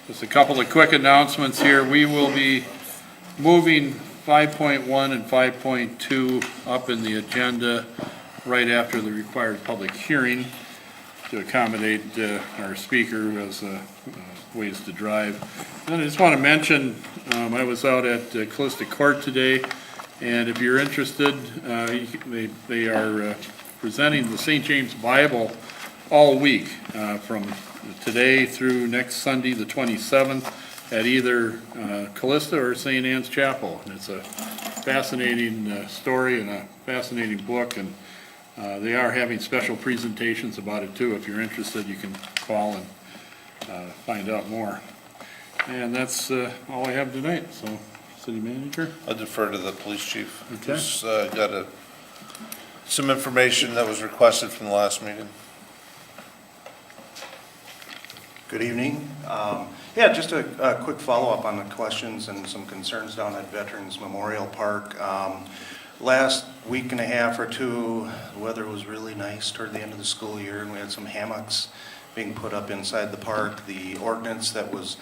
Just a couple of quick announcements here. We will be moving 5.1 and 5.2 up in the agenda right after the required public hearing to accommodate our speaker who has ways to drive. And I just want to mention, I was out at Callista Court today, and if you're interested, they are presenting the St. James Bible all week from today through next Sunday, the 27th, at either Callista or St. Anne's Chapel. And it's a fascinating story and a fascinating book, and they are having special presentations about it too. If you're interested, you can call and find out more. And that's all I have tonight. So, City Manager? I'll defer to the police chief. Okay. Just got some information that was requested from the last meeting. Good evening. Yeah, just a quick follow-up on the questions and some concerns down at Veterans Memorial Park. Last week and a half or two, the weather was really nice toward the end of the school year, and we had some hammocks being put up inside the park. The ordinance that was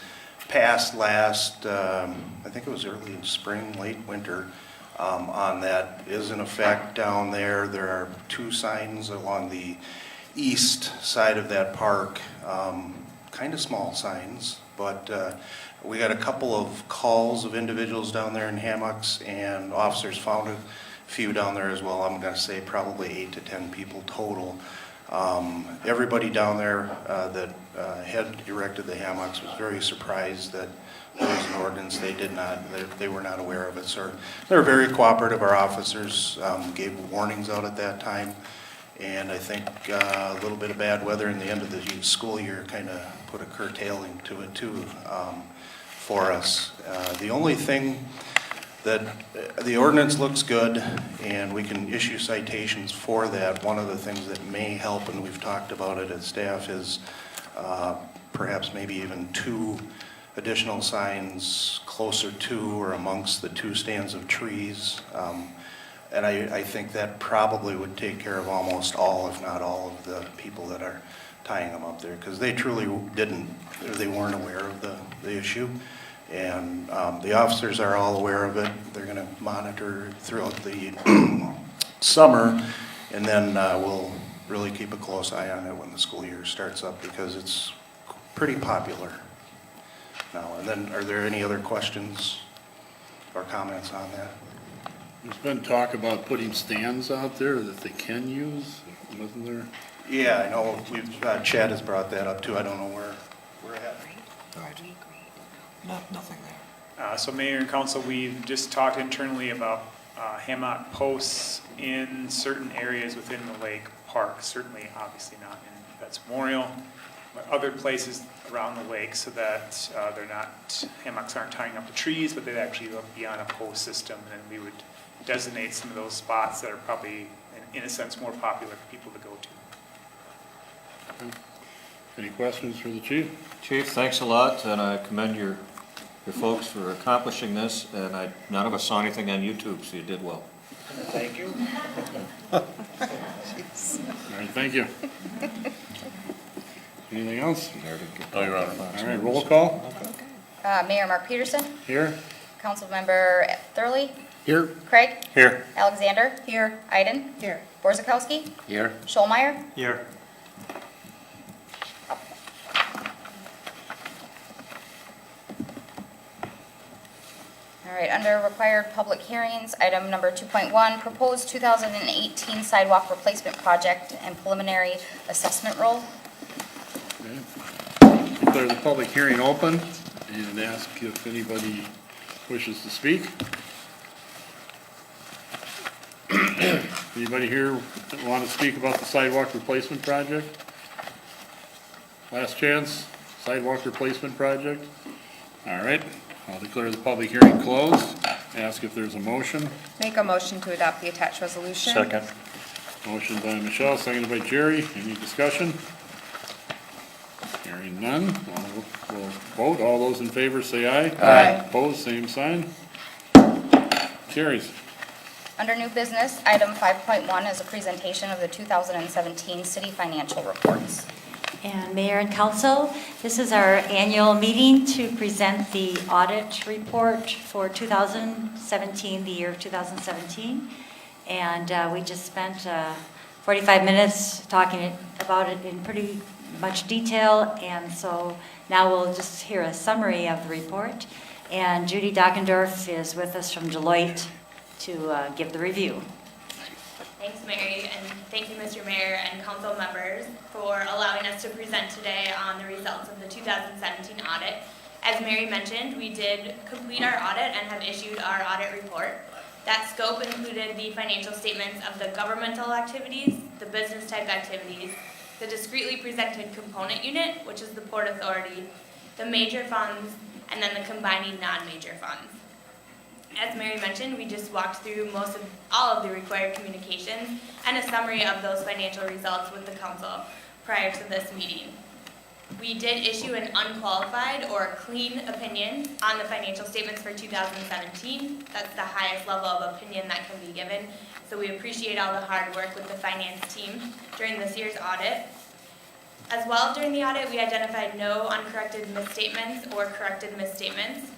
passed last, I think it was early in spring, late winter, on that is in effect down there. There are 2 signs along the east side of that park, kind of small signs, but we got a couple of calls of individuals down there in hammocks, and officers found a few down there as well. I'm going to say probably 8 to 10 people total. Everybody down there that had erected the hammocks was very surprised that there was an ordinance. They were not aware of it. So they were very cooperative. Our officers gave warnings out at that time. And I think a little bit of bad weather in the end of the school year kind of put a curtailing to it too for us. The only thing that the ordinance looks good and we can issue citations for that. One of the things that may help, and we've talked about it at staff, is perhaps maybe even 2 additional signs closer to or amongst the 2 stands of trees. And I think that probably would take care of almost all, if not all, of the people that are tying them up there, because they truly they weren't aware of the issue. And the officers are all aware of it. They're going to monitor throughout the summer, and then we'll really keep a close eye on it when the school year starts up, because it's pretty popular now. And then, are there any other questions or comments on that? There's been talk about putting stands out there that they can use, wasn't there? Yeah, I know. Chad has brought that up too. I don't know where we're at. Nothing there. So Mayor and Council, we've just talked internally about hammock posts in certain areas within the lake park. Certainly, obviously not in Vets Memorial, but other places around the lake, so that hammocks aren't tying up the trees, but they'd actually be on a post system, and we would designate some of those spots that are probably, in a sense, more popular for people to go to. Any questions for the chief? Chief, thanks a lot, and I commend your folks for accomplishing this, and none of us saw anything on YouTube, so you did well. Thank you. All right, thank you. Anything else? No, Your Honor. All right, roll call. Mayor Mark Peterson, Here? Councilmember Thurley, Here. Craig, Here. Alexander, here, Iden, here, Borzakowski, Here. Scholmeyer. Here. All right, under required public hearings, item number 2.1, proposed 2018 sidewalk replacement project and preliminary assessment roll. Okay. Declare the public hearing open and ask if anybody wishes to speak. Anybody here that want to speak about the sidewalk replacement project? Last chance, sidewalk replacement project. All right, I'll declare the public hearing closed. Ask if there's a motion. Make a motion to adopt the attached resolution. Second. Motion by Michelle, seconded by Jerry. Any discussion? Hearing none, we'll vote. All those in favor say aye. Aye. Opposed, same sign. Carries. Under new business, item 5.1 is a presentation of the 2017 city financial reports. and Mayor and Council. This is our annual meeting to present the audit report for 2017, the year of 2017. And we just spent 45 minutes talking about it in pretty much detail. And so now we'll just hear a summary of the report. And Judy Dockendorf is with us from Deloitte to give the review. Thanks, Mary, and thank you, Mr. Mayor and council members, for allowing us to present today on the results of the 2017 audit. As Mary mentioned, we did complete our audit and have issued our audit report. That scope included the financial statements of the governmental activities, the business type activities, the discretely presented component unit, which is the Port Authority, the major funds, and then the combining non-major funds. As Mary mentioned, we just walked through all of the required communications and a summary of those financial results with the council prior to this meeting. We did issue an unqualified or clean opinion on the financial statements for 2017. That's the highest level of opinion that can be given. So we appreciate all the hard work with the finance team during this year's audit. As well, during the audit, we identified no uncorrected misstatements or corrected misstatements.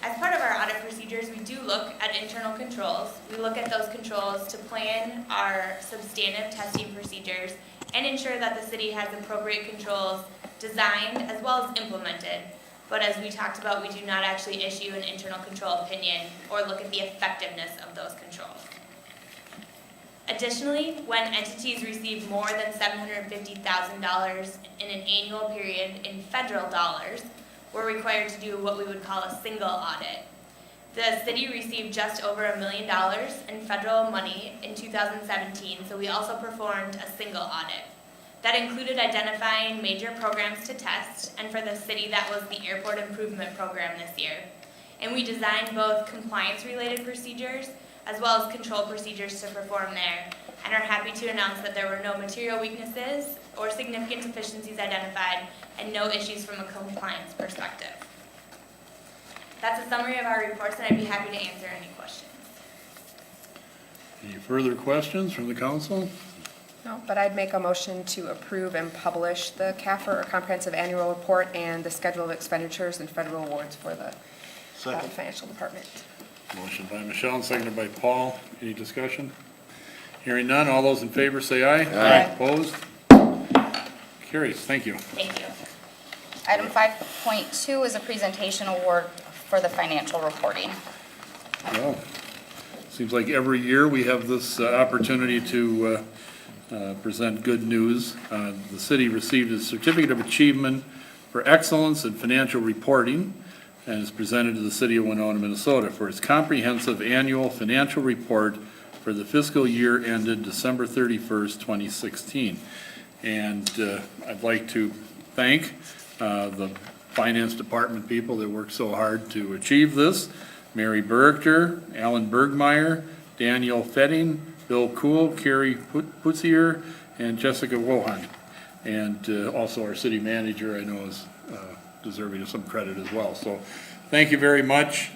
As part of our audit procedures, we do look at internal controls. We look at those controls to plan our substantive testing procedures and ensure that the city has appropriate controls designed as well as implemented. But as we talked about, we do not actually issue an internal control opinion or look at the effectiveness of those controls. Additionally, when entities receive more than $750,000 in an annual period in federal dollars, we're required to do what we would call a single audit. The city received just over $1 million in federal money in 2017, so we also performed a single audit. That included identifying major programs to test, and for the city that was the Airport Improvement Program this year. And we designed both compliance-related procedures as well as control procedures to perform there, and are happy to announce that there were no material weaknesses or significant deficiencies identified and no issues from a compliance perspective. That's a summary of our reports, and I'd be happy to answer any questions. Any further questions from the council? No, but I'd make a motion to approve and publish the CAFR, or Comprehensive Annual Report, and the schedule of expenditures and federal awards for the financial department. Motion by Michelle and seconded by Paul. Any discussion? Hearing none, all those in favor say aye. Aye. Opposed? Carries. Thank you. Thank you. Item 5.2 is a presentation award for the financial reporting. Well, seems like every year we have this opportunity to present good news. The city received a certificate of achievement for excellence in financial reporting and is presented to the city of Winona, Minnesota for its comprehensive annual financial report for the fiscal year ended December 31st, 2016. And I'd like to thank the finance department people that worked so hard to achieve this. Mary Berger, Alan Bergmeyer, Daniel Fetting, Bill Kuhl, Carrie Putzier, and Jessica Wohan. And also our city manager, I know, is deserving of some credit as well. So thank you very much.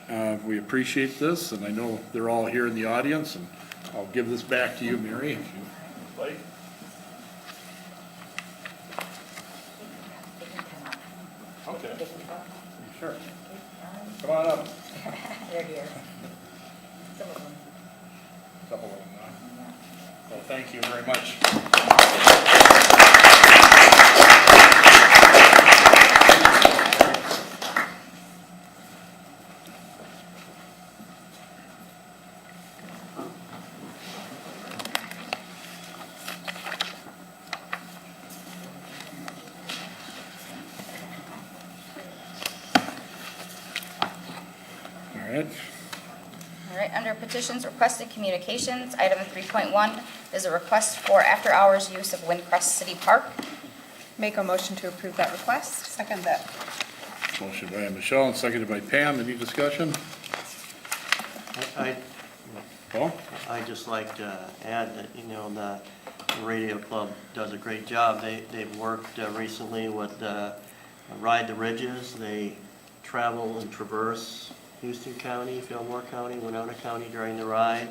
We appreciate this, and I know they're all here in the audience, and I'll give this back to you, Mary, if you like. Okay. Sure. Come on up. They're here. Couple of them. Well, thank you very much. All right. All right, under petitions, requested communications, item 3.1 is a request for after-hours use of Windcrest City Park. Make a motion to approve that request. Second that. Motion by Michelle and seconded by Pam. Any discussion? Paul? I'd just like to add that, the radio club does a great job. They've worked recently with Ride the Ridges. They travel and traverse Houston County, Fillmore County, Winona County during the ride,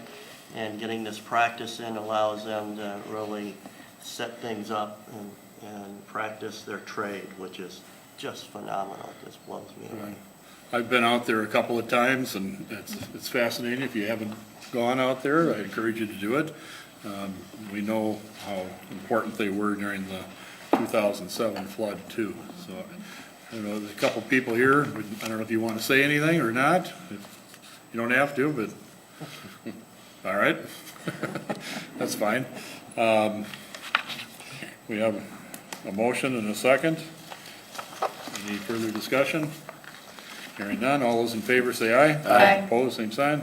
and getting this practice in allows them to really set things up and and practice their trade, which is just phenomenal. It just blows me away. I've been out there a couple of times, and it's fascinating. If you haven't gone out there, I encourage you to do it. We know how important they were during the 2007 flood, too. So, I don't know, there's a couple people here. I don't know if you want to say anything or not. You don't have to, but, all right. That's fine. We have a motion and a second. Any further discussion? Hearing none, all those in favor say aye. Aye. Opposed, same sign.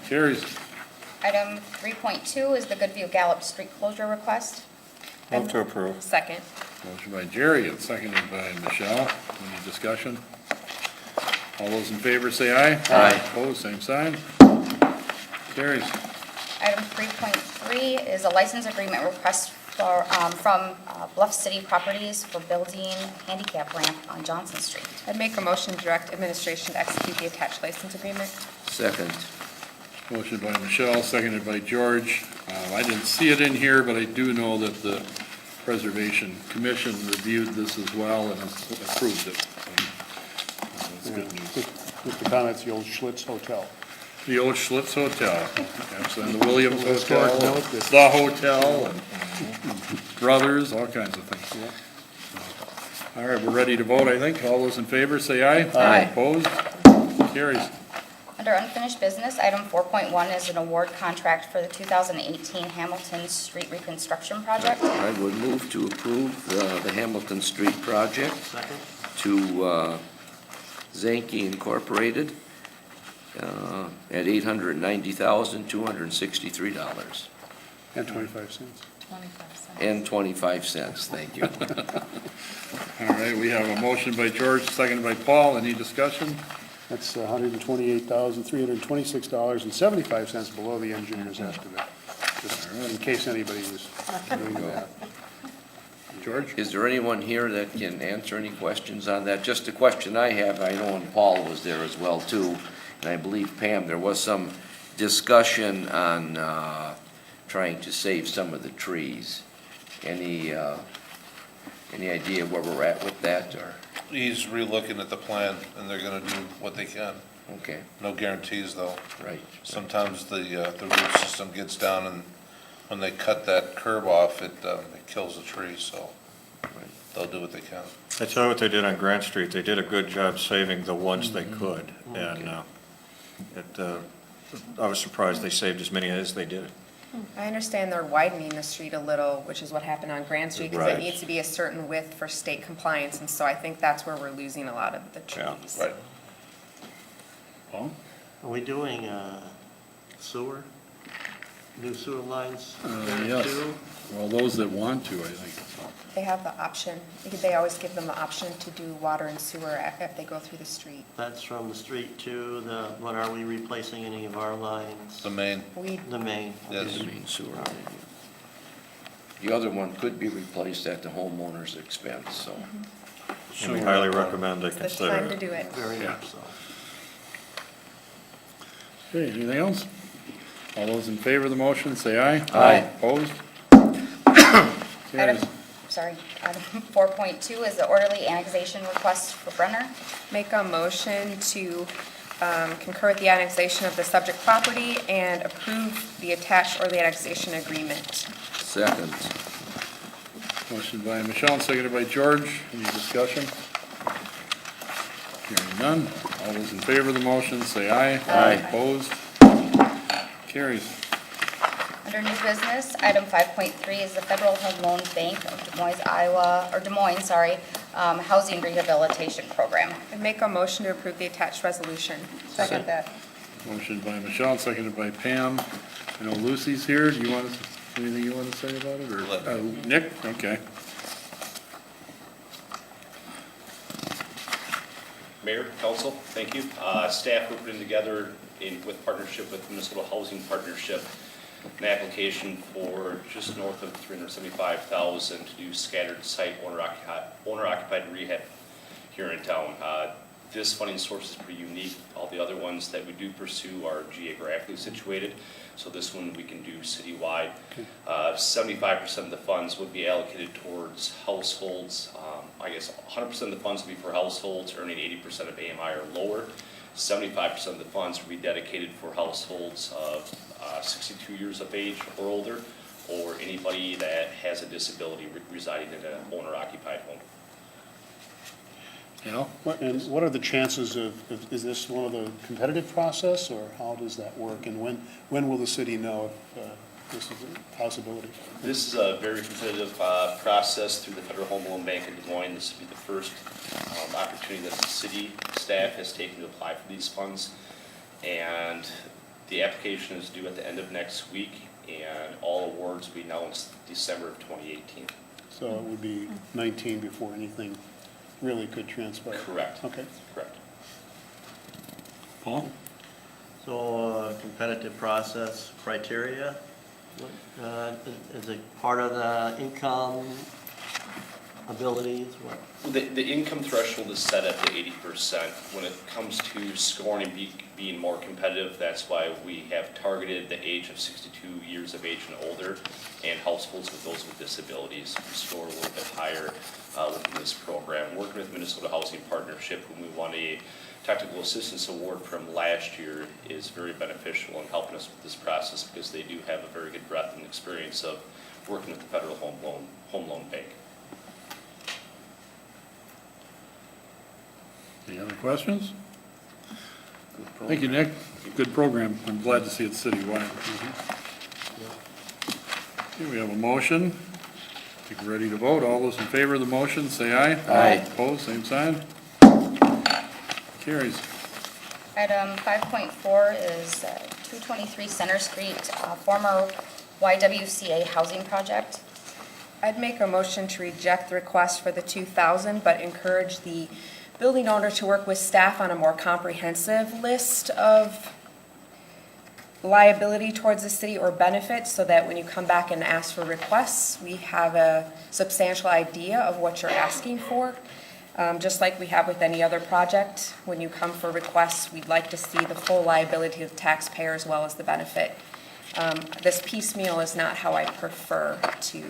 Carries. Item 3.2 is the Goodview Gallup Street closure request. Move to approve. Second. Motion by Jerry and seconded by Michelle. Any discussion? All those in favor say aye. Aye. Opposed, same sign. Carries. Item 3.3 is a license agreement request for, from Bluff City Properties for building handicap ramp on Johnson Street. I'd make a motion to direct administration to execute the attached license agreement. Second. Motion by Michelle, seconded by George. I didn't see it in here, but I do know that the Preservation Commission reviewed this as well and has approved it. So, that's good news. With the comments, the old Schlitz Hotel. The old Schlitz Hotel, and the Williams Historic Hotel, note, this- the hotel, and Brothers, all kinds of things. All right, we're ready to vote, I think. All those in favor, say aye. Aye. Opposed? Carries. Under unfinished business, item 4.1 is an award contract for the 2018 Hamilton Street Reconstruction Project. I would move to approve the Hamilton Street project Second? to Zanke Incorporated at $890,263 And 25 cents. and 25 cents. Thank you. All right, we have a motion by George, seconded by Paul. Any discussion? That's $128,326.75 below the engineer's estimate. Just in case anybody was doing that. George? Is there anyone here that can answer any questions on that? Just a question I have, I know and Paul was there as well too, and I believe Pam, there was some discussion on trying to save some of the trees. Any idea where we're at with that, or? He's relooking at the plan, and they're gonna do what they can. Okay, No guarantees, though. right. Sometimes the root system gets down, and when they cut that curb off, it kills the tree, so they'll do what they can. I tell you what they did on Grant Street, they did a good job saving the ones they could, and I was surprised they saved as many as they did. I understand they're widening the street a little, which is what happened on Grand Street, because it Right. needs to be a certain width for state compliance, and so I think that's where we're losing a lot of the Yeah. trees. Right. Paul? Are we doing sewer? New sewer lines there Yes. too? Well, those that want to, I think. They have the option, they always give them the option to do water and sewer if they go through the street. That's from the street to what, are we replacing any of our lines? The main, The main. yes. The main sewer line, yeah. The other one could be replaced at the homeowner's expense, so. And we highly recommend they It's the consider time to it. do it. Very Yeah. much so. Okay, anything else? All those in favor of the motion, say aye. Aye. Opposed? Carries. Item 4.2 is the orderly annexation request for Brenner. Make a motion to concur with the annexation of the subject property and approve the attached orderly annexation agreement. Second. Motion by Michelle, seconded by George. Any discussion? Hearing none. All those in favor of the motion, say aye. Aye. Opposed? Carries. Under new business, item 5.3 is the Federal Home Loan Bank of Des Moines, Housing Rehabilitation Program. And make a motion to approve the attached resolution. Second that. Motion by Michelle, seconded by Pam. I know Lucy's here. Do you want, anything you want to say about it, or? Nick? Okay. Mayor, council, thank you. Staff, we're putting together with partnership with Minnesota Housing Partnership, an application for just north of $375,000 to do scattered site owner occupied rehab here in town. This funding source is pretty unique. All the other ones that we do pursue are geographically situated, so this one we can do citywide. 75% of the funds would be allocated towards households. I guess 100% of the funds would be for households earning 80% of AMI or lower. 75% of the funds would be dedicated for households of 62 years of age or older, or anybody that has a disability residing in an owner-occupied home. Yeah, And what are the chances is this one of the competitive process, or how does that work? And when will the city know if this is a possibility? This is a very competitive process through the Federal Home Loan Bank in Des Moines. This will be the first opportunity that the city staff has taken to apply for these funds. And the application is due at the end of next week, and all awards will be announced December of 2018. So it would be 19 before anything really could transpire? Correct. Okay. Correct. Paul? So competitive process criteria, is it part of the income, abilities? What? The income threshold is set at the 80%. When it comes to scoring and being more competitive, that's why we have targeted the age of 62 years of age and older, and households with those with disabilities. We score a little bit higher within this program. Working with Minnesota Housing Partnership, whom we won a technical assistance award from last year, is very beneficial in helping us with this process, because they do have a very good breadth and experience of working with the Federal Home Loan Bank. Any other questions? Thank you, Nick. Good program. I'm glad to see it citywide. Okay, we have a motion. I think we're ready to vote. All those in favor of the motion, say aye. Aye. Opposed, same sign. Carries. Item 5.4 is 223 Center Street, former YWCA housing project. I'd make a motion to reject the request for the 2,000, but encourage the building owner to work with staff on a more comprehensive list of liability towards the city or benefits, so that when you come back and ask for requests, we have a substantial idea of what you're asking for. Just like we have with any other project, when you come for requests, we'd like to see the full liability of the taxpayer as well as the benefit. This piecemeal is not how I prefer to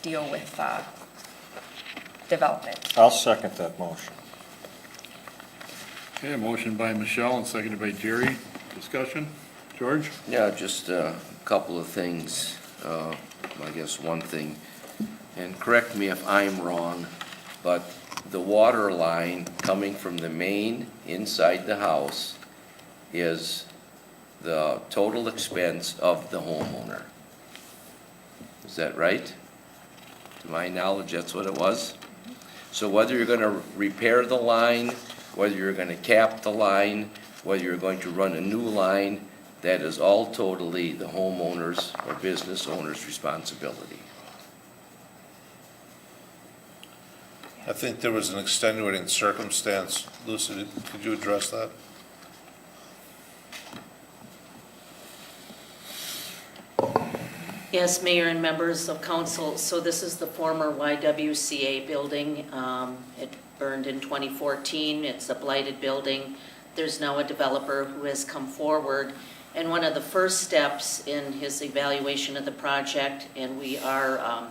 deal with development. I'll second that motion. Okay, a motion by Michelle and seconded by Jerry. Discussion? George? Yeah, just a couple of things. I guess one thing, and correct me if I'm wrong, but the water line coming from the main inside the house is the total expense of the homeowner. Is that right? To my knowledge, that's what it was. So whether you're going to repair the line, whether you're going to cap the line, whether you're going to run a new line, that is all totally the homeowner's or business owner's responsibility. I think there was an extenuating circumstance. Lucy, could you address that? Yes, Mayor and members of council. So this is the former YWCA building. It burned in 2014. It's a blighted building. There's now a developer who has come forward. And one of the first steps in his evaluation of the project, and we are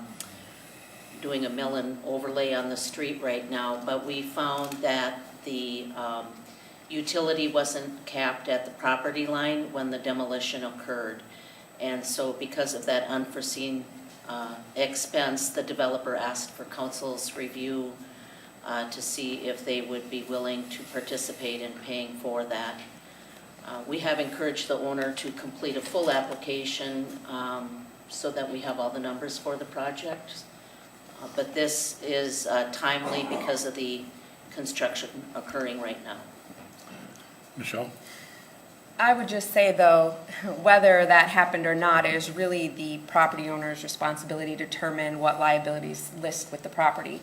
doing a mill and overlay on the street right now, but we found that the utility wasn't capped at the property line when the demolition occurred. And so because of that unforeseen expense, the developer asked for council's review to see if they would be willing to participate in paying for that. We have encouraged the owner to complete a full application so that we have all the numbers for the project. But this is timely because of the construction occurring right now. Michelle? I would just say, though, whether that happened or not is really the property owner's responsibility to determine what liabilities list with the property.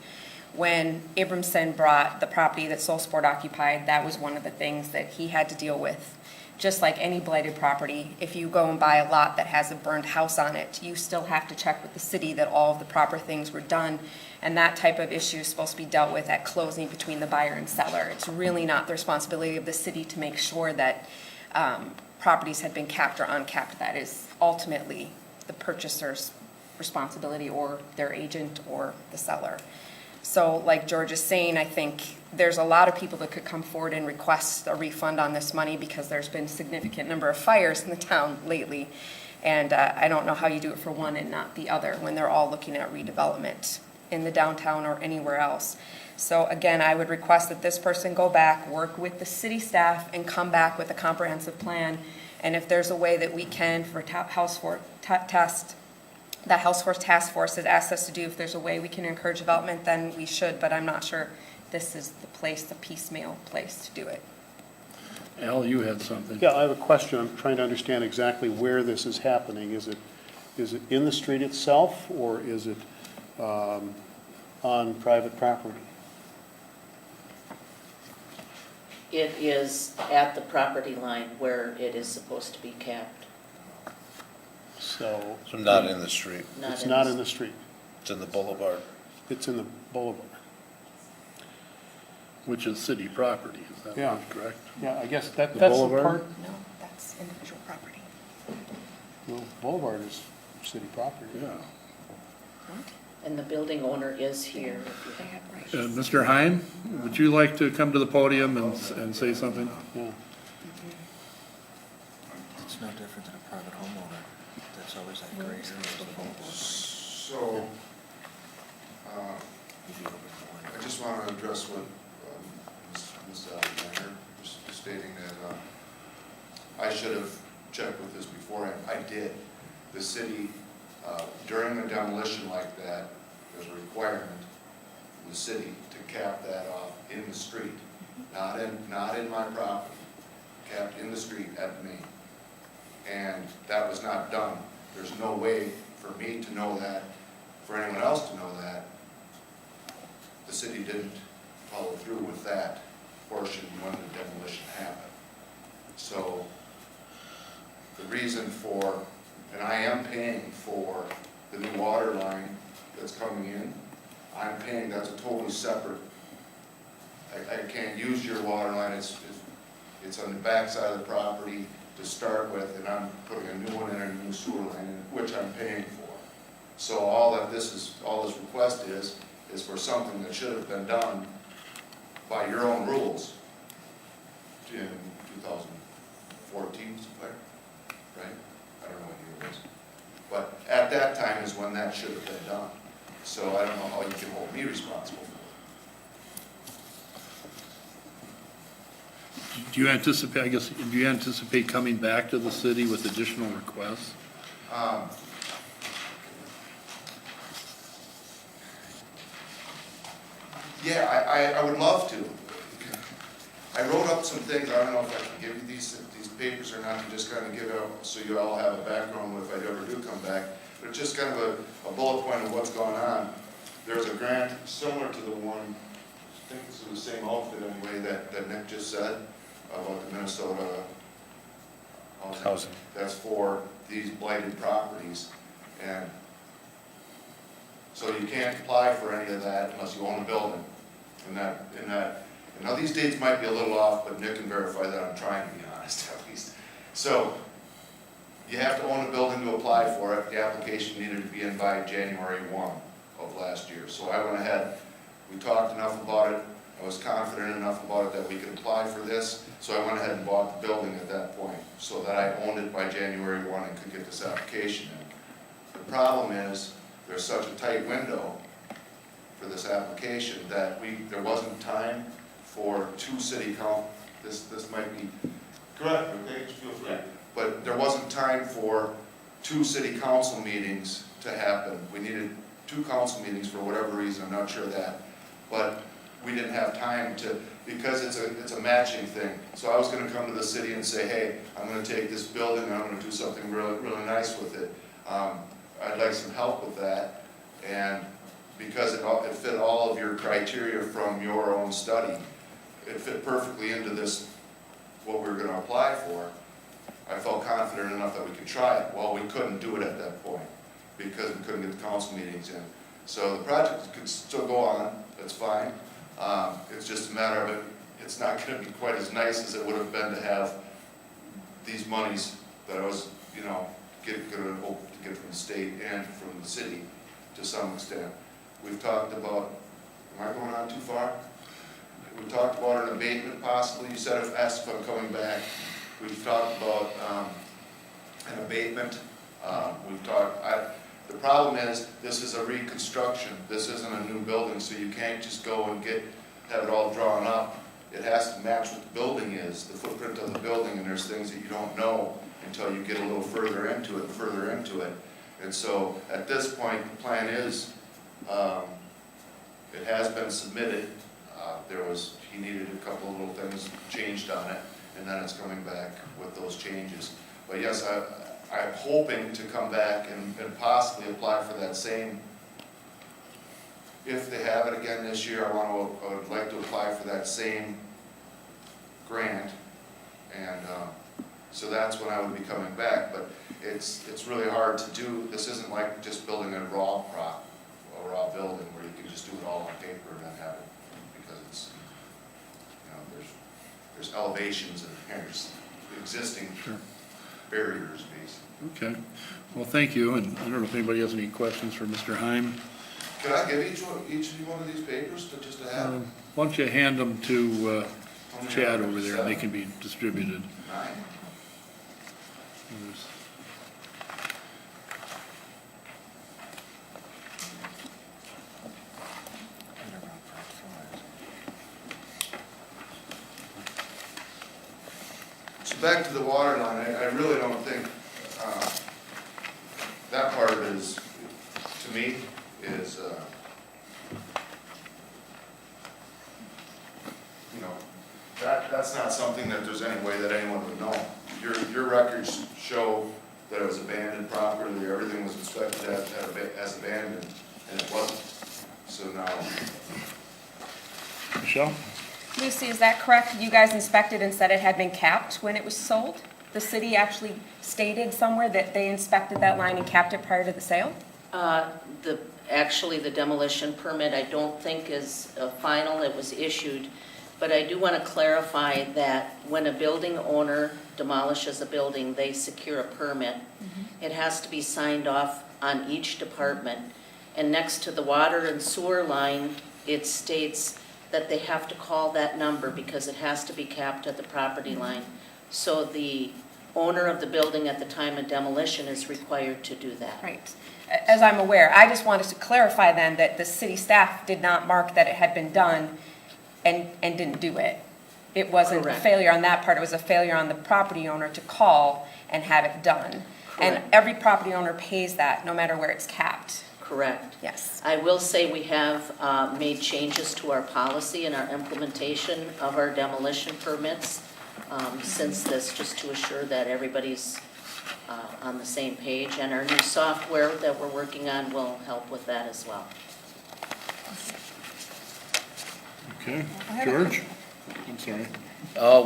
When Abramson brought the property that Soul Sport occupied, that was one of the things that he had to deal with. just like any blighted property, if you go and buy a lot that has a burned house on it, you still have to check with the city that all of the proper things were done. And that type of issue is supposed to be dealt with at closing between the buyer and seller. It's really not the responsibility of the city to make sure that properties had been capped or uncapped. That is ultimately the purchaser's responsibility, or their agent, or the seller. So like George is saying, I think there's a lot of people that could come forward and request a refund on this money because there's been a significant number of fires in the town lately. And I don't know how you do it for one and not the other when they're all looking at redevelopment in the downtown or anywhere else. So again, I would request that this person go back, work with the city staff, and come back with a comprehensive plan. And if there's a way that we can for House Force Task Force has asked us to do, if there's a way we can encourage development, then we should, but I'm not sure this is the place, the piecemeal place to do it. Al, you had something. Yeah, I have a question. I'm trying to understand exactly where this is happening. Is it in the street itself, or is it on private property? It is at the property line where it is supposed to be capped. So not in the street. it's not in the street. It's in the boulevard. It's in the boulevard. Which is city property, is that Yeah. correct? Yeah, I guess that's the boulevard? part. No, that's individual property. Well, boulevard is city property. Yeah. And the building owner is here. They have rights. Mr. Heim, would you like to come to the podium and say something? Yeah. It's no different than a private homeowner. That's always that gray area is the boulevard. So, I just want to address what Ms. Alexander was stating, that I should have checked with this beforehand. I did. The city, during a demolition like that, there's a requirement from the city to cap that off in the street, not in my property, capped in the street at me. And that was not done. There's no way for me to know that, for anyone else to know that. The city didn't follow through with that portion when the demolition happened. So the reason for, and I am paying for the new water line that's coming in, I'm paying, that's a totally separate, I can't use your water line, it's on the back side of the property to start with, and I'm putting a new one in, a new sewer line in, which I'm paying for. So all this request is for something that should have been done by your own rules in 2014, somewhere, right? I don't know what year it was. But at that time is when that should have been done. So I don't know how you can hold me responsible for it. Do you anticipate, do you anticipate coming back to the city with additional requests? Yeah, I would love to. I wrote up some things, I don't know if I can give you these papers or not, and just kind of give out, so you all have a background if I ever do come back, but just kind of a bullet point of what's going on. There's a grant similar to the one, I think this is the same outfit anyway, that Nick just said, about the Minnesota housing. That's for these blighted properties, and so you can't apply for any of that unless you own a building. And now these dates might be a little off, but Nick can verify that. I'm trying to be honest, at least. So you have to own a building to apply for it. The application needed to be in by January 1 of last year. So I went ahead. We talked enough about it. I was confident enough about it that we could apply for this. So I went ahead and bought the building at that point, so that I owned it by January 1 and could get this application in. The problem is, there's such a tight window for this application that there wasn't time for two city council, this might be correct, okay, just feel free. But there wasn't time for two city council meetings to happen. We needed two council meetings for whatever reason, I'm not sure of that. But we didn't have time to, because it's a matching thing. So I was gonna come to the city and say, hey, I'm gonna take this building and I'm gonna do something really, really nice with it. I'd like some help with that, and because it fit all of your criteria from your own study, it fit perfectly into this, what we were going to apply for. I felt confident enough that we could try it. Well, we couldn't do it at that point because we couldn't get the council meetings in. So the project could still go on, that's fine. It's just a matter of it, it's not gonna be quite as nice as it would have been to have these monies that I was, gonna hope to get from the state and from the city to some extent. We've talked about, am I going on too far? We've talked about an abatement possibly. You said asked if I'm coming back. We've talked about an abatement. The problem is, this is a reconstruction. This isn't a new building, so you can't just go and have it all drawn up. It has to match what the building is, the footprint of the building, and there's things that you don't know until you get a little further into it and further into it. And so, at this point, the plan is, it has been submitted. He needed a couple of little things changed on it, and then it's coming back with those changes. But yes, I'm hoping to come back and possibly apply for that same, if they have it again this year, I would like to apply for that same grant. And so that's when I would be coming back, but it's really hard to do. This isn't like just building a raw building where you can just do it all on paper and then have it, because it's, there's elevations and there's existing barriers, basically. Okay, well, thank you, and I don't know if anybody has any questions for Mr. Heim. Could I give each of you one of these papers just to have? Why don't you hand them to Chad over there, and they can be distributed. 9. So back to the water line, I really don't think that part of it is, to me, is, that's not something that there's any way that anyone would know. Your records show that it was abandoned properly, everything was inspected as abandoned, and it wasn't. So now. Michelle? Lucy, is that correct? You guys inspected and said it had been capped when it was sold? The city actually stated somewhere that they inspected that line and capped it prior to the sale? Actually, the demolition permit, I don't think is final. It was issued. But I do want to clarify that when a building owner demolishes a building, they secure a permit. It has to be signed off on each department. And next to the water and sewer line, it states that they have to call that number because it has to be capped at the property line. So the owner of the building at the time of demolition is required to do that. Right. As I'm aware, I just wanted to clarify then that the city staff did not mark that it had been done and didn't do it. It wasn't a failure on that part, it was a failure on the property owner to call and have it done. And every property owner pays that, no matter where it's capped. Correct. Yes. I will say we have made changes to our policy and our implementation of our demolition permits since this, just to assure that everybody's on the same page. And our new software that we're working on will help with that as well. Okay, George? I'm sorry.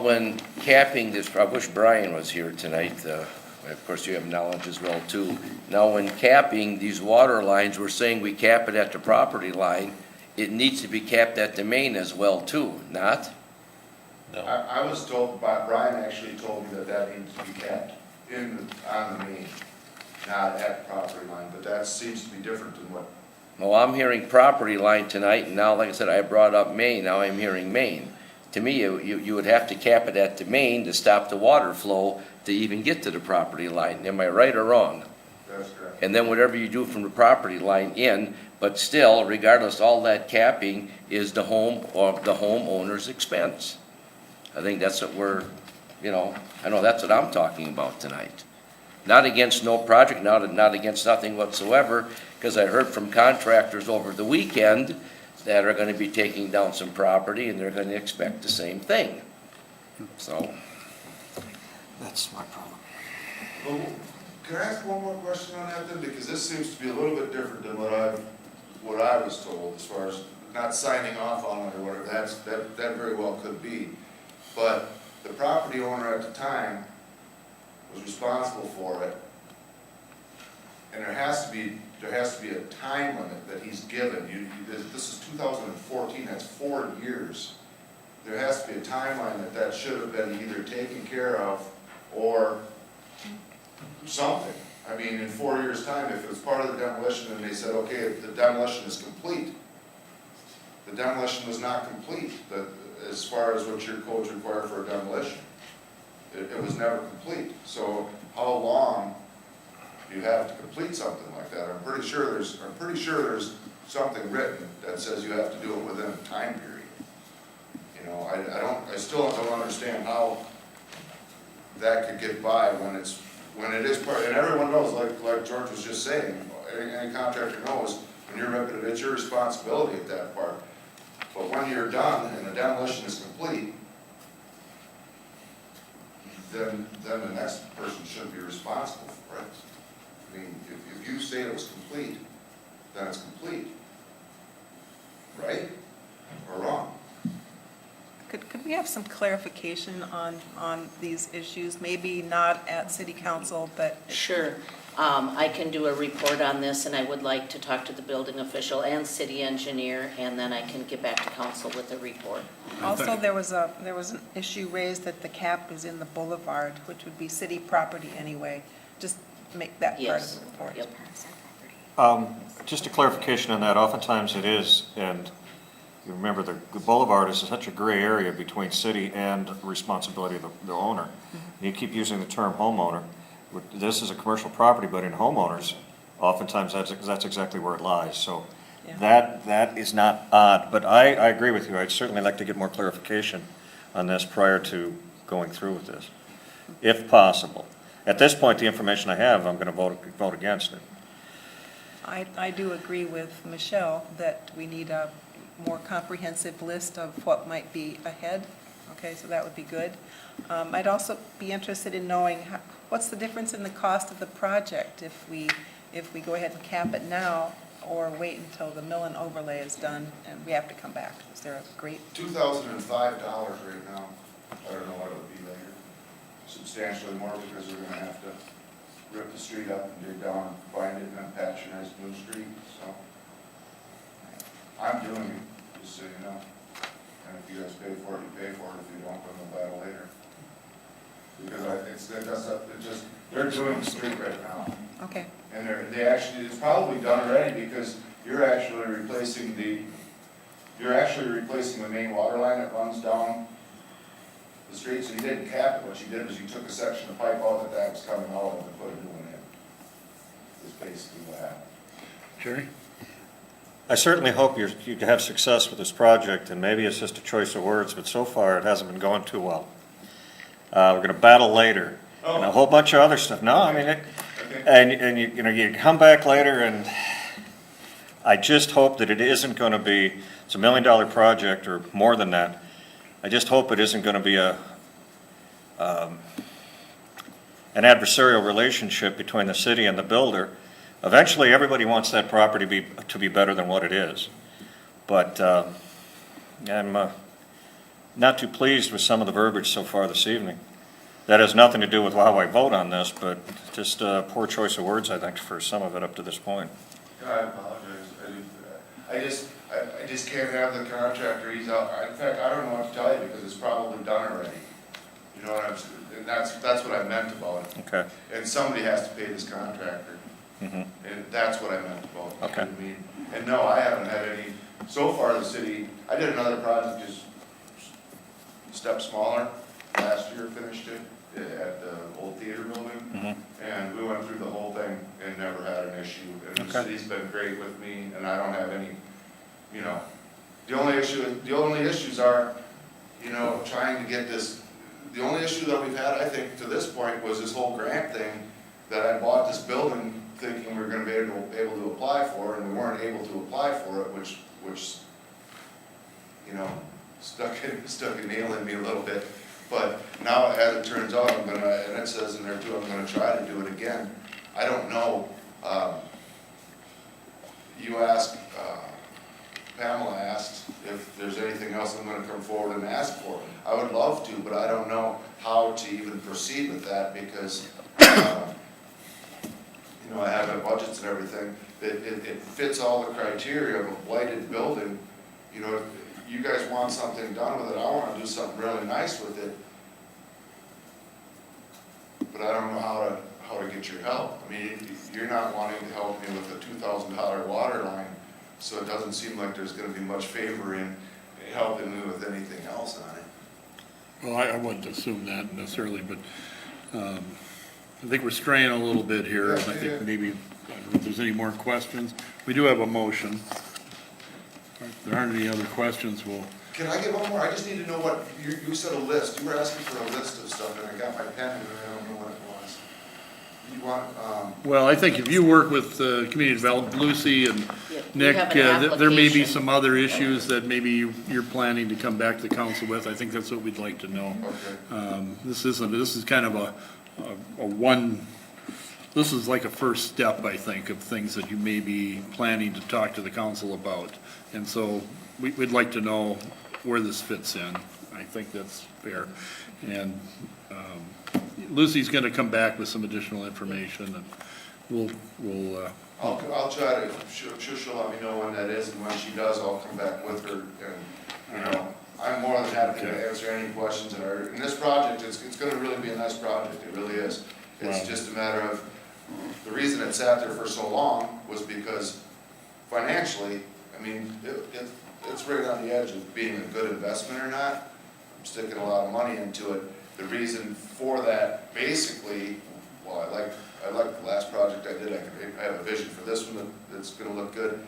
When capping this, I wish Brian was here tonight. Of course, you have knowledge as well, too. Now, when capping these water lines, we're saying we cap it at the property line. It needs to be capped at the main as well, too, not? No. I was told, Brian actually told me that needs to be capped on the main, not at the property line, but that seems to be different than what. Well, I'm hearing property line tonight, and now, like I said, I brought up main, now I'm hearing main. To me, you would have to cap it at the main to stop the water flow to even get to the property line. Am I right or wrong? That's correct. And then whatever you do from the property line in, but still, regardless, all that capping is the home or the homeowner's expense. I think that's what I know that's what I'm talking about tonight. Not against no project, not against nothing whatsoever, because I heard from contractors over the weekend that are going to be taking down some property and they're going to expect the same thing. So, that's my problem. Well, can I ask one more question on that then? Because this seems to be a little bit different than what I was told as far as not signing off on it or whatever. That very well could be. But the property owner at the time was responsible for it, and there has to be a time limit that he's given. This is 2014, that's 4 years. There has to be a timeline that should have been either taken care of or something. I mean, in 4 years' time, if it was part of the demolition and they said, okay, the demolition is complete, the demolition was not complete, as far as what your codes require for a demolition. It was never complete. So how long do you have to complete something like that? I'm pretty sure there's something written that says you have to do it within a time period. You know, I still don't understand how that could get by when it is part, and everyone knows, like George was just saying, any contractor knows, when you're ripping it, it's your responsibility at that part. But when you're done and the demolition is complete, then the next person should be responsible for it. I mean, if you say it was complete, then it's complete. Right? Or wrong? Could we have some clarification on these issues? Maybe not at city council, but. Sure. I can do a report on this, and I would like to talk to the building official and city engineer, and then I can get back to council with a report. Also, there was an issue raised that the cap is in the boulevard, which would be city property anyway. Just make that part Yes. of the report. Yep. Just a clarification on that, oftentimes it is, and you remember the boulevard is such a gray area between city and responsibility of the owner. And you keep using the term homeowner. This is a commercial property, but in homeowners, oftentimes that's exactly where it lies. So Yeah. that is not odd, but I agree with you. I'd certainly like to get more clarification on this prior to going through with this, if possible. At this point, the information I have, I'm going to vote against it. I do agree with Michelle that we need a more comprehensive list of what might be ahead. Okay, so that would be good. I'd also be interested in knowing what's the difference in the cost of the project if we go ahead and cap it now or wait until the mill and overlay is done and we have to come back. Is there a great? $2,005 right now. I don't know what it would be later. Substantially more because we're gonna have to rip the street up and dig down and find it and then patch a nice new street, so. I'm doing it, just so you know. And if you guys pay for it, you pay for it. If you don't, then we'll battle later. Because they're doing the street right now. Okay. And it's probably done already because you're actually replacing the main water line that runs down the street. So you didn't cap it. What you did was you took a section of pipe out that was coming out and put a new one in. Is basically what happened. Jerry? I certainly hope you have success with this project, and maybe it's just a choice of words, but so far it hasn't been going too well. We're going to battle later, and a whole bunch of other stuff. No, I mean, and you come back later, and I just hope that it isn't going to be. It's $1 million project or more than that. I just hope it isn't going to be an adversarial relationship between the city and the builder. Eventually, everybody wants that property to be better than what it is. But I'm not too pleased with some of the verbiage so far this evening. That has nothing to do with how I vote on this, but just a poor choice of words, I think, for some of it up to this point. I apologize. I just can't have the contractor, he's out. In fact, I don't know what to tell you because it's probably done already. You know what I'm saying? And that's what I meant about it. Okay. And somebody has to pay this contractor. Mm-hmm. And that's what I meant about it. Okay. I mean, and no, I haven't had any, so far the city, I did another project just a step smaller, last year finished it at the old theater building. Mm-hmm. And we went through the whole thing and never had an issue. And the Okay. city's been great with me and I don't have any, the only issues are, trying to get this, the only issue that we've had, I think, to this point was this whole grant thing that I bought this building thinking we were gonna be able to apply for, and we weren't able to apply for it, which stuck a nail in me a little bit. But now, as it turns out, and it says in there too, I'm gonna try to do it again. I don't know, Pamela asked if there's anything else I'm gonna gonna come forward and ask for. I would love to, but I don't know how to even proceed with that because, you know, I have my budgets and everything. It fits all the criteria of a blighted building. You know, if you guys want something done with it, I wanna do something really nice with it. But I don't know how to get your help. I mean, you're not wanting to help me with a $2,000 water line, so it doesn't seem like there's gonna be much favor in helping me with anything else on it. Well, I wouldn't assume that necessarily, but I think we're straying a little bit here. I think maybe, I don't know if there's any more questions. We do have a motion. If there aren't any other questions, we'll, Can I get one more? I just need to know what, you said a list. You were asking for a list of stuff, and I got my pen, and I don't know what it was. You want, well, I think if you work with community development, Lucy and Yeah, we Nick, have an there may be application. some other issues that maybe you're planning to come back to council with. I think that's what we'd like to know. okay. This is kind of a one, this is like a first step, I think, of things that you may be planning to talk to the council about. And so we'd like to know where this fits in. I think that's fair. And Lucy's gonna come back with some additional information and we'll I'll try to, she'll let me know when that is, and when she does, I'll come back with her, and, you know, I'm more than happy to answer any questions that are, in this project, it's gonna really be a nice project, it really is. It's Wow. just a matter of, the reason it sat there for so long was because financially, I mean, it's right on the edge of being a good investment or not. I'm sticking a lot of money into it. The reason for that, basically, well, I like the last project I did, I have a vision for this one that's gonna look good.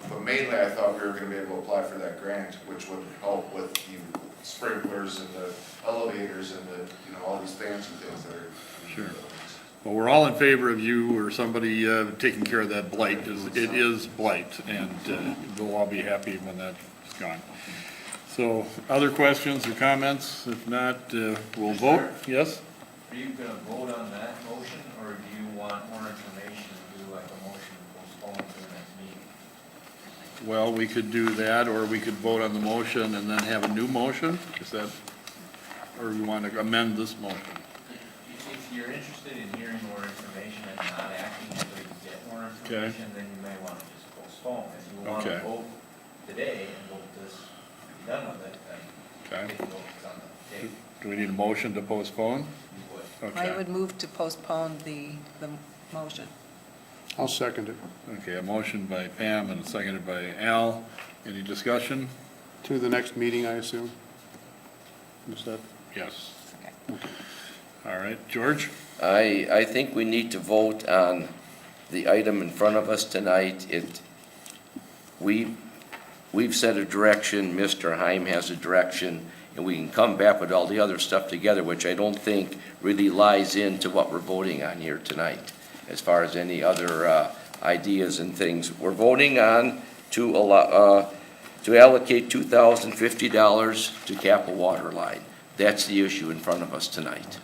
But mainly, I thought we were gonna be able to apply for that grant, which would help with the sprinklers and the elevators and the, you know, all these fancy things that are. Sure. Well, we're all in favor of you or somebody taking care of that blight. It is blight, and we'll all be happy when that's gone. So, other questions or comments? If not, we'll vote. Yes? Are you gonna vote on that motion, or do you want more information to do like a motion to postpone to the next meeting? Well, we could do that, or we could vote on the motion and then have a new motion. Is that, or you want to amend this motion? If you're interested in hearing more information and not acting until you get more information, then you may want to just postpone. If you want to Okay. vote today and vote this, be done with it, then Okay. take the votes on the table. Do we need a motion to postpone? You would. Okay. I would move to postpone the motion. I'll second it. Okay, a motion by Pam and seconded by Al. Any discussion? To the next meeting, I assume? Is that? Yes. All right, George? I think we need to vote on the item in front of us tonight. We've set a direction, Mr. Heim has a direction, and we can come back with all the other stuff together, which I don't think really lies into what we're voting on here tonight, as far as any other ideas and things. We're voting on to allocate $2,050 to cap a water line. That's the issue in front of us tonight.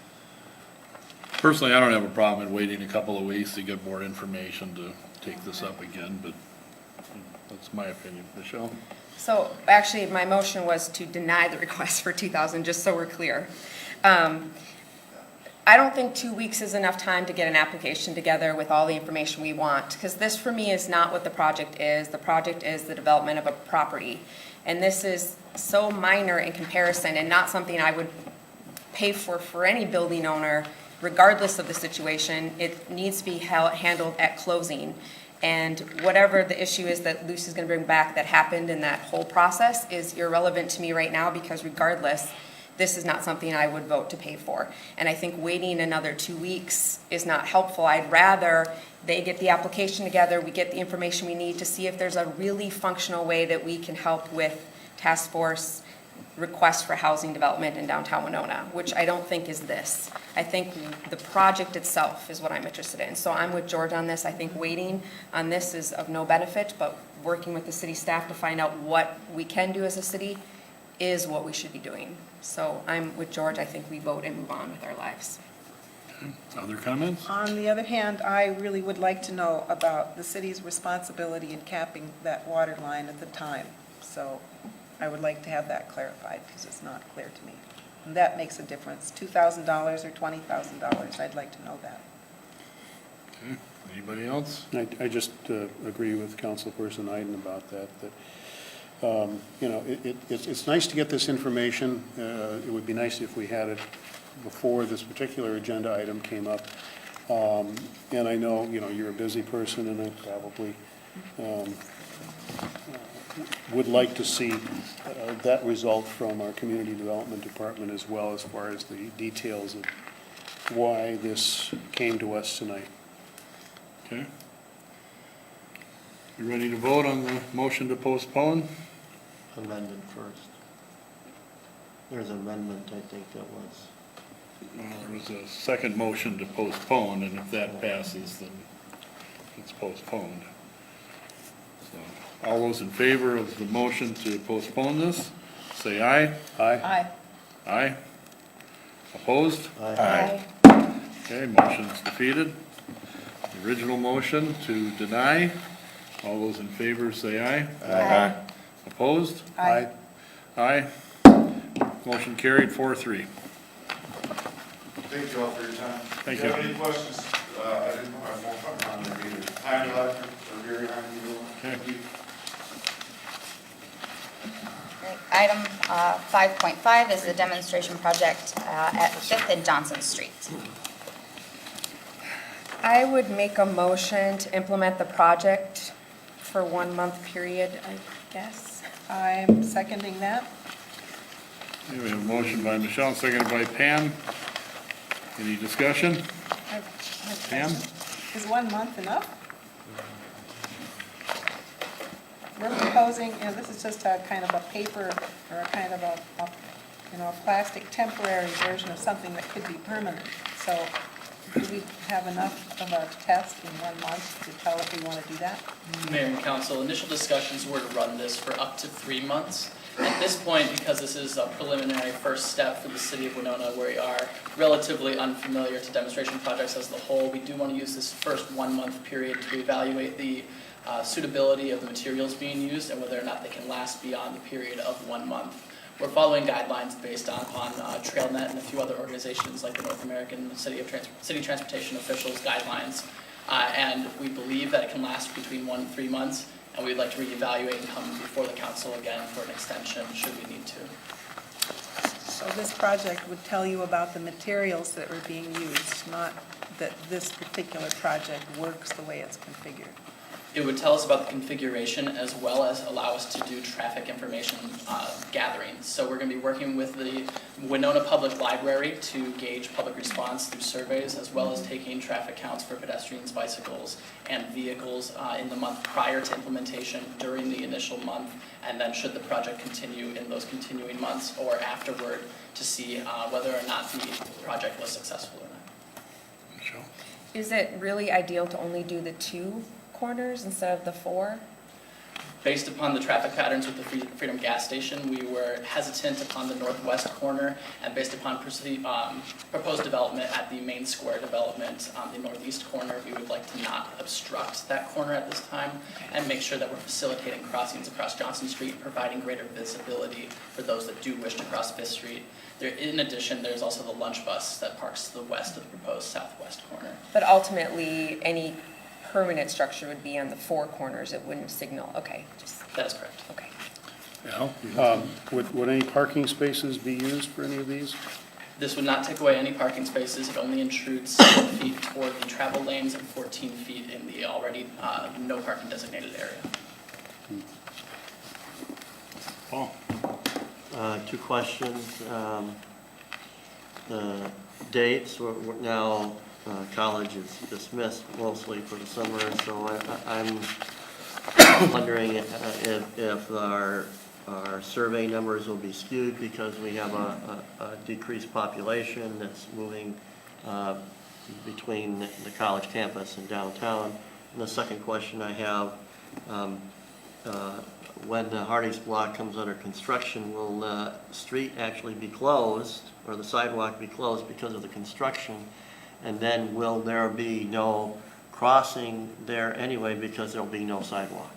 Personally, I don't have a problem in waiting a couple of weeks to get more information to take this up again, but that's my opinion. Michelle? So actually, my motion was to deny the request for 2,000, just so we're clear. I don't think 2 weeks is enough time to get an application together with all the information we want, because this for me is not what the project is. The project is the development of a property. And this is so minor in comparison and not something I would pay for any building owner, regardless of the situation. It needs to be handled at closing. And whatever the issue is that Lucy's gonna bring back that happened in that whole process is irrelevant to me right now, because regardless, this is not something I would vote to pay for. And I think waiting another 2 weeks is not helpful. I'd rather they get the application together, we get the information we need to see if there's a really functional way that we can help with task force requests for housing development in downtown Winona, which I don't think is this. I think the project itself is what I'm interested in. So I'm with George on this. I think waiting on this is of no benefit, but working with the city staff to find out what we can do as a city is what we should be doing. So I'm with George. I think we vote and move on with our lives. Other comments? On the other hand, I really would like to know about the city's responsibility in capping that water line at the time. So I would like to have that clarified because it's not clear to me. And that makes a difference, $2,000 or $20,000, I'd like to know that. Okay. Anybody else? I just agree with Councilperson Iden about that, you know, it's nice to get this information. It would be nice if we had it before this particular agenda item came up. And I know, you know, you're a busy person, and I probably would like to see that result from our Community Development Department as well, as far as the details of why this came to us tonight. Okay. You ready to vote on the motion to postpone? Amended first. There's an amendment, I think that was. Well, there was a second motion to postpone, and if that passes, then it's postponed. So, all those in favor of the motion to postpone this, say aye. Aye. Aye. Opposed? Aye. Okay, motion's defeated. The original motion to deny, all those in favor say aye. Aye. Opposed? Aye. Aye. Motion carried 4-3. Thank you all for your time. Thank If you have you. any questions, I didn't put my phone button on there either. Time left or very behind you. Okay. Thank you. Great. Item 5.5 is the demonstration project at 5th and Johnson Street. I would make a motion to implement the project for 1 month period, I guess. I'm seconding that. Okay, we have a motion by Michelle, seconded by Pam. Any discussion? Pam? Is 1 month enough? We're proposing, you know, this is just a kind of a paper or a kind of a you know, a plastic temporary version of something that could be permanent. So do we have enough of a test in 1 month to tell if we want to do that? Mayor and council, initial discussions were to run this for up to 3 months. At this point, because this is a preliminary first step for the city of Winona, where we are relatively unfamiliar to demonstration projects as a whole, we do want to use this first 1 month period to evaluate the suitability of the materials being used and whether or not they can last beyond the period of 1 month. We're following guidelines based on TrailNet and a few other organizations like the North American City Transportation Officials guidelines. And we believe that it can last between 1 and 3 months, and we'd like to reevaluate and come before the council again for an extension should we need to. So this project would tell you about the materials that are being used, not that this particular project works the way it's configured. It would tell us about the configuration as well as allow us to do traffic information gathering. So we're going to be working with the Winona Public Library to gauge public response through surveys, as well as taking traffic counts for pedestrians, bicycles, and vehicles in the month prior to implementation, during the initial month, and then should the project continue in those continuing months or afterward to see whether or not the project was successful or not. Michelle? Is it really ideal to only do the 2 corners instead of the 4? Based upon the traffic patterns with the Freedom gas station, we were hesitant upon the northwest corner, and based upon proposed development at the main square development on the northeast corner, we would like to not obstruct that corner at this time and make sure that we're facilitating crossings across Johnson Street, providing greater visibility for those that do wish to cross 5th Street. In addition, there's also the lunch bus that parks to the west of the proposed southwest corner. But ultimately, any permanent structure would be on the 4 corners, it wouldn't signal, okay, just, That is correct. okay. Al? Would any parking spaces be used for any of these? This would not take away any parking spaces. It only intrudes 7 feet toward the travel lanes and 14 feet in the already no parking designated area. Paul? 2 questions. The dates, we're now college is dismissed mostly for the summer, so I'm wondering if our survey numbers will be skewed because we have a decreased population that's moving between the college campus and downtown. And the second question I have, when the Hardee's block comes under construction, will the street actually be closed or the sidewalk be closed because of the construction? And then will there be no crossing there anyway because there'll be no sidewalk?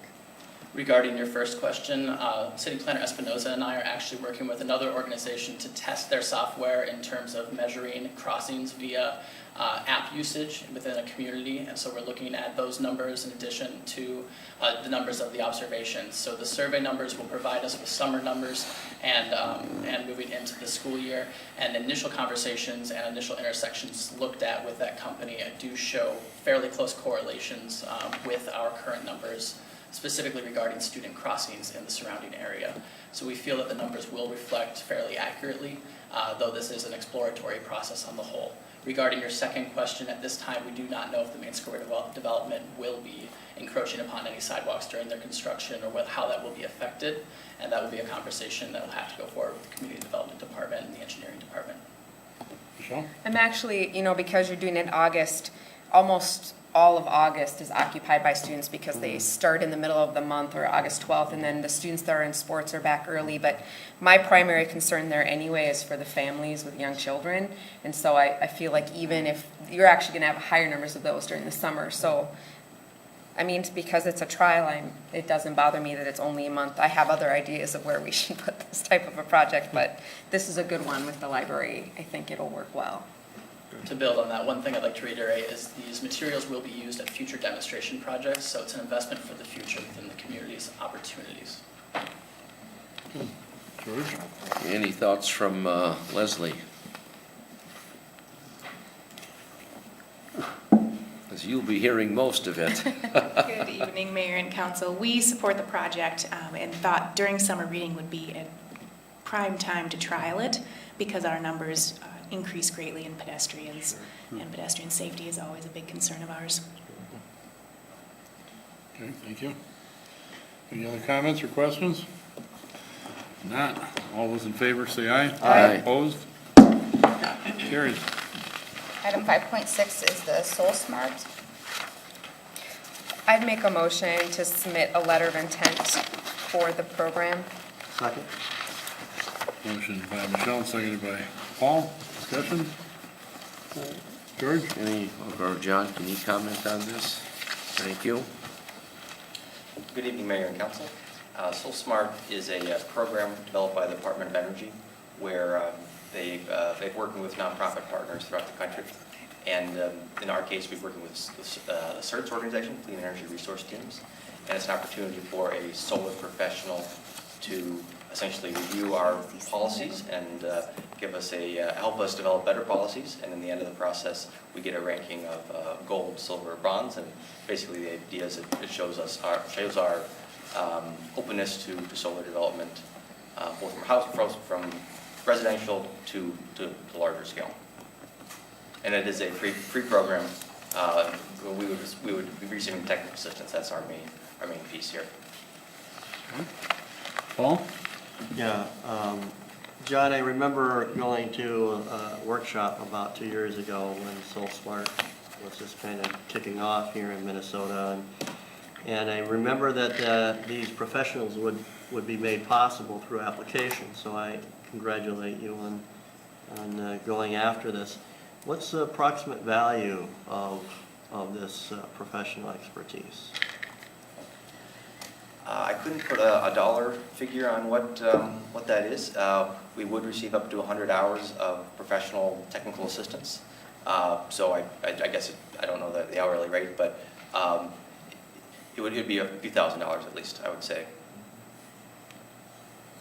Regarding your first question, City Planner Espinoza and I are actually working with another organization to test their software in terms of measuring crossings via app usage within a community, and so we're looking at those numbers in addition to the numbers of the observations. So the survey numbers will provide us with summer numbers and moving into the school year, and initial conversations and initial intersections looked at with that company do show fairly close correlations with our current numbers, specifically regarding student crossings in the surrounding area. So we feel that the numbers will reflect fairly accurately, though this is an exploratory process on the whole. Regarding your second question, at this time, we do not know if the main square development will be encroaching upon any sidewalks during their construction or how that will be affected, and that will be a conversation that will have to go forward with the community development department and the engineering department. Michelle? I'm actually, because you're doing it in August, almost all of August is occupied by students because they start in the middle of the month or August 12th, and then the students that are in sports are back early. But my primary concern there anyway is for the families with young children. And so I feel like even if you're actually going to have higher numbers of those during the summer. So, because it's a trial, it doesn't bother me that it's only a month. I have other ideas of where we should put this type of a project, but this is a good one with the library. I think it'll work well. To build on that, one thing I'd like to reiterate is these materials will be used at future demonstration projects, so it's an investment for the future within the community's opportunities. George? Any thoughts from Leslie? As you'll be hearing most of it. Good evening, Mayor and Council. We support the project and thought during summer reading would be a prime time to trial it because our numbers increase greatly in pedestrians, and pedestrian safety is always a big concern of ours. Okay, thank you. Any other comments or questions? Not. All those in favor say aye. Aye. Opposed? Carries. Item 5.6 is the Soul Smart. I'd make a motion to submit a letter of intent for the program. Second? Motion by Michelle, seconded by Paul. Discussion? George? Or John, can you comment on this? Thank you. Good evening, Mayor and Council. Soul Smart is a program developed by the Department of Energy where they've working with nonprofit partners throughout the country. And in our case, we're working with the CERTS organization, Clean Energy Resource Teams. And it's an opportunity for a solar professional to essentially review our policies and give us help us develop better policies. And in the end of the process, we get a ranking of gold, silver, bronze. And basically, the idea is it shows our openness to solar development, both from residential to larger scale. And it is a free program. We would be receiving technical assistance. That's our main piece here. Paul? Yeah, John, I remember going to a workshop about 2 years ago when Soul Smart was just kind of kicking off here in Minnesota. And I remember that these professionals would be made possible through application. So I congratulate you on going after this. What's the approximate value of this professional expertise? I couldn't put a dollar figure on what that is. We would receive up to 100 hours of professional technical assistance. So I guess I don't know the hourly rate, but it'd be a few $1,000s at least, I would say.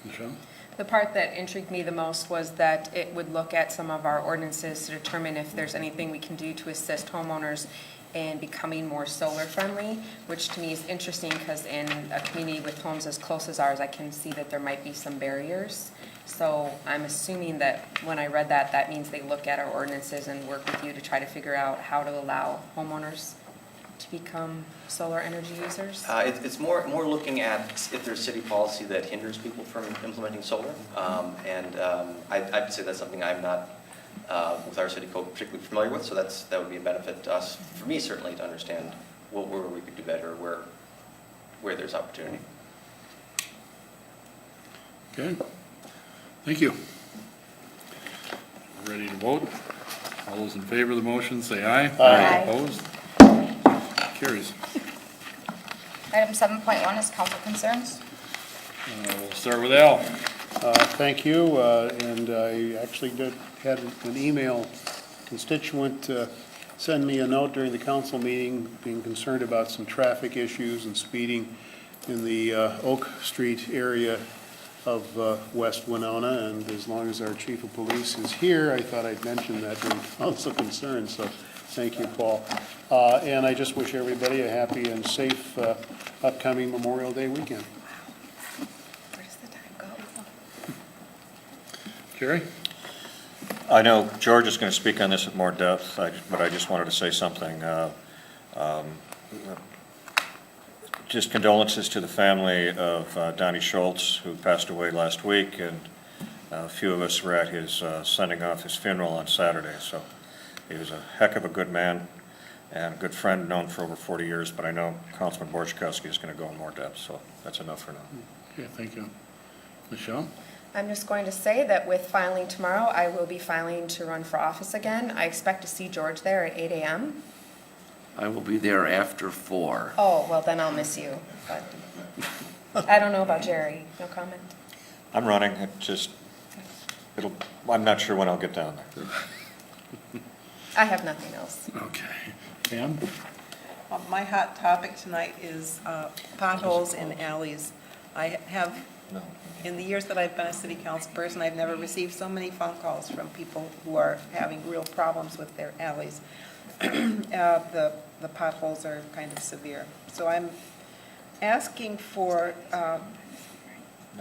Michelle? The part that intrigued me the most was that it would look at some of our ordinances to determine if there's anything we can do to assist homeowners in becoming more solar friendly, which to me is interesting because in a community with homes as close as ours, I can see that there might be some barriers. So I'm assuming that when I read that, that means they look at our ordinances and work with you to try to figure out how to allow homeowners to become solar energy users? It's more looking at if there's city policy that hinders people from implementing solar. I'd say that's something I'm not, with our city code, particularly familiar with, so that would be a benefit to us, for me certainly, to understand where we could do better, where there's opportunity. Okay. Thank you. Ready to vote? All those in favor of the motion say aye. Aye. Opposed? Carries. Item 7.1 is council concerns. We'll start with Al. Thank you, and I actually had an email constituent send me a note during the council meeting being concerned about some traffic issues and speeding in the Oak Street area of West Winona, and as long as our chief of police is here, I thought I'd mention that during council concerns, so thank you, Paul. And I just wish everybody a happy and safe upcoming Memorial Day weekend. Where does the time go? Jerry? I know George is going to speak on this at more depth, but I just wanted to say something. Just condolences to the family of Donnie Schultz, who passed away last week, and a few of us were at his sending off his funeral on Saturday. So he was a heck of a good man and a good friend, known for over 40 years, but I know Councilman Borchkowski is going to go in more depth, so that's enough for now. Okay, thank you. Michelle? I'm just going to say that with filing tomorrow, I will be filing to run for office again. I expect to see George there at 8 a.m. I will be there after 4. Oh, well, then I'll miss you, but I don't know about Jerry. No comment? I'm running. I'm not sure when I'll get down there. I have nothing else. Okay. Pam? My hot topic tonight is potholes in alleys. I have, in the years that I've been a city council person, I've never received so many phone calls from people who are having real problems with their alleys. The potholes are kind of severe. So I'm asking for,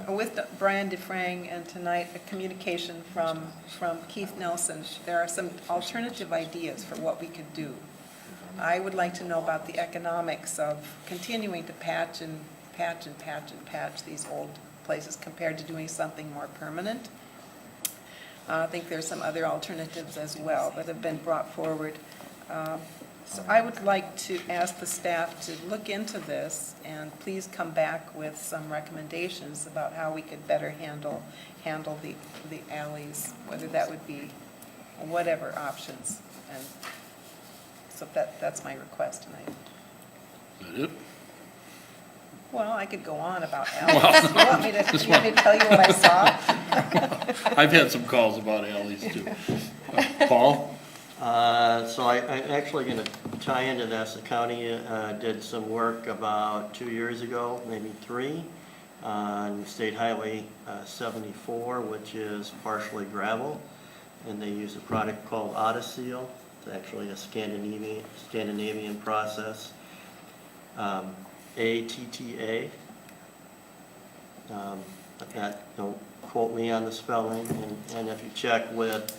with Brian DeFrang and tonight, a communication from Keith Nelson. There are some alternative ideas for what we could do. I would like to know about the economics of continuing to patch these old places compared to doing something more permanent. I think there's some other alternatives as well that have been brought forward. So I would like to ask the staff to look into this and please come back with some recommendations about how we could better handle the alleys, whether that would be whatever options. And so that's my request tonight. Is that it? Well, I could go on about alleys. You want me to tell you what I saw? I've had some calls about alleys too. Paul? So I'm actually going to tie into this. The county did some work about 2 years ago, maybe 3, on State Highway 74, which is partially gravel, and they use a product called Autoseal. It's actually a Scandinavian process. ATTA. Don't quote me on the spelling, and if you check with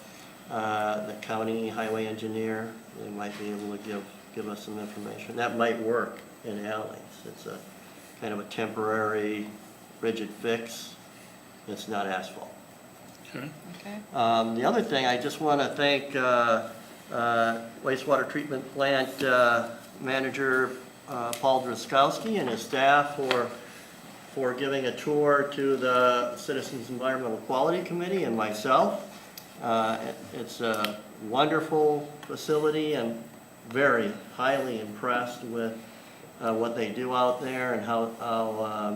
the county highway engineer, they might be able to give us some information. That might work in alleys. It's a kind of a temporary rigid fix. It's not asphalt. Okay. The other thing, I just want to thank wastewater treatment plant manager Paul Druskowski and his staff for giving a tour to the Citizens Environmental Quality Committee and myself. It's a wonderful facility. I'm very highly impressed with what they do out there and how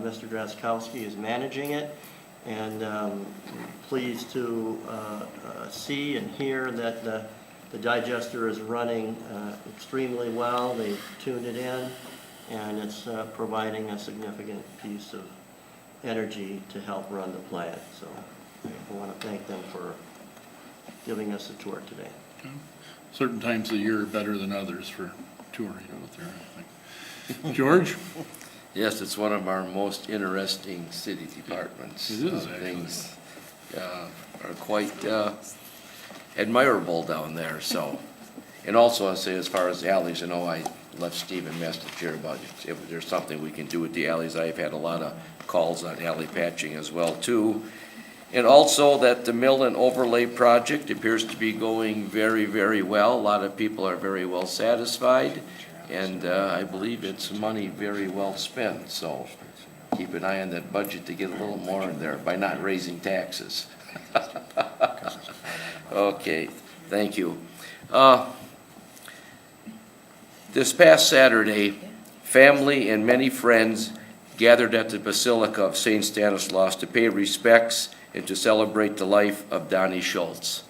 Mr. Druskowski is managing it. And pleased to see and hear that the digester is running extremely well. They've tuned it in, and it's providing a significant piece of energy to help run the plant. So I want to thank them for giving us a tour today. Okay. Certain times of the year are better than others for touring out there, I think. George? Yes, it's one of our most interesting city departments. It is, Things are quite admirable down there, so. And also, I'll say as far as the alleys, you know, I left Steve a message here about if there's something we can do with the alleys. I've had a lot of calls on alley patching as well, too. And also that the mill and overlay project appears to be going very, very well. A lot of people are very well satisfied. And I believe it's money very well spent, so keep an eye on that budget to get a little more in there by not raising taxes. Okay, thank you. This past Saturday, family, and many friends gathered at the Basilica of St. Stanislaus to pay respects and to celebrate the life of Donnie Schultz,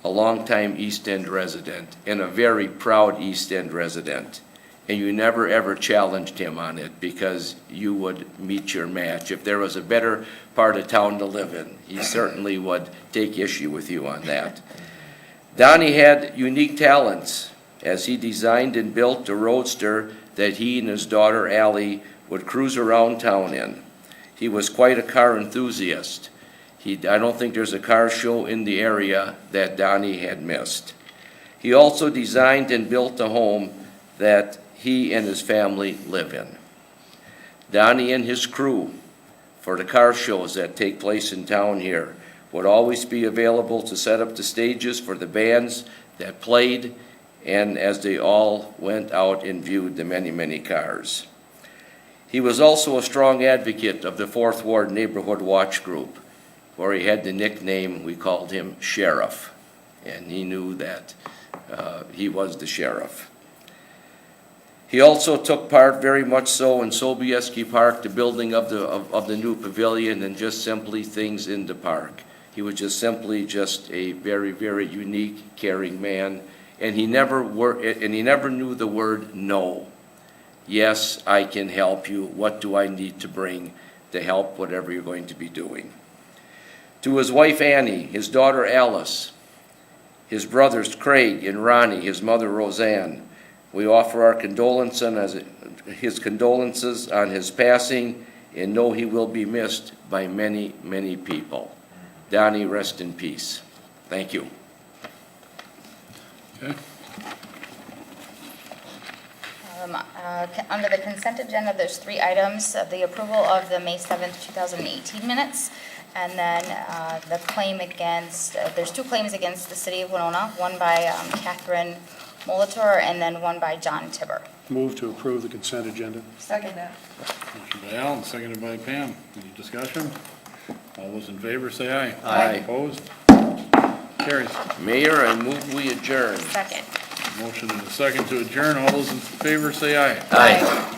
a longtime East End resident and a very proud East End resident. And you never ever challenged him on it because you would meet your match. If there was a better part of town to live in, he certainly would take issue with you on that. Donnie had unique talents as he designed and built a roadster that he and his daughter Allie would cruise around town in. He was quite a car enthusiast. I don't think there's a car show in the area that Donnie had missed. He also designed and built a home that he and his family live in. Donnie and his crew, for the car shows that take place in town here, would always be available to set up the stages for the bands that played, and as they all went out and viewed the many, many cars. He was also a strong advocate of the Fourth Ward Neighborhood Watch Group, where he had the nickname, we called him Sheriff, and he knew that he was the sheriff. He also took part very much so in Sobieski Park, the building of the new pavilion, and just simply things in the park. He was just simply a very, very unique, caring man, and he never knew the word no. Yes, I can help you. What do I need to bring to help whatever you're going to be doing? To his wife Annie, his daughter Alice, his brothers Craig and Ronnie, his mother Roseanne, we offer our condolences on his passing and know he will be missed by many, many people. Donnie, rest in peace. Thank you. Okay. Under the consent agenda, there's 3 items: the approval of the May 7th, 2018 minutes, and then the claim against, there's 2 claims against the city of Winona, one by Catherine Molitor and then one by John Tibber. Move to approve the consent agenda. Second that. Motion by Al and seconded by Pam. Any discussion? All those in favor say aye. Aye. Opposed? Carries. Mayor, I move we adjourn. Second. Motion and a second to adjourn. All those in favor say aye. Aye.